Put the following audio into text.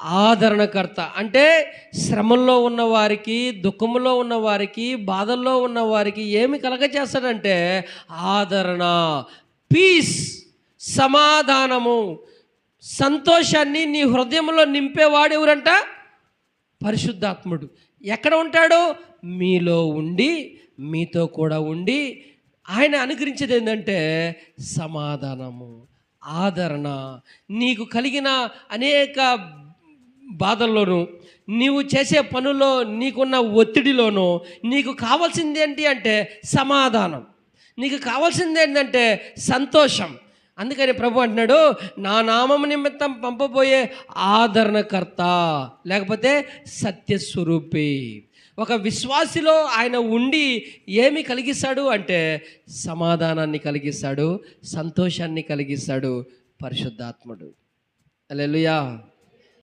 ఆదరణకర్త అంటే శ్రమల్లో ఉన్నవారికి, దుఃఖంలో ఉన్నవారికి, బాధల్లో ఉన్నవారికి ఏమి కలగజేస్తాడంటే ఆదరణ, పీస్, సమాధానము, సంతోషాన్ని నీ హృదయంలో నింపేవాడు ఎవరంట? పరిశుద్ధాత్ముడు. ఎక్కడ ఉంటాడో? మీలో ఉండి, మీతో కూడా ఉండి ఆయన అనుగ్రహించేది ఏంటంటే సమాధానము, ఆదరణ. నీకు కలిగిన అనేక బాధల్లోనూ, నీవు చేసే పనుల్లో నీకున్న ఒత్తిడిలోనూ నీకు కావాల్సింది ఏంటి అంటే సమాధానం, నీకు కావాల్సింది ఏంటంటే సంతోషం. అందుకని ప్రభు అంటున్నాడు, నా నామము నిమిత్తం పంపబోయే ఆదరణకర్త, లేకపోతే సత్యస్వరూపి. ఒక విశ్వాసిలో ఆయన ఉండి ఏమి కలిగిస్తాడు అంటే సమాధానాన్ని కలిగిస్తాడు, సంతోషాన్ని కలిగిస్తాడు పరిశుద్ధాత్ముడు. హల్లెలూయా.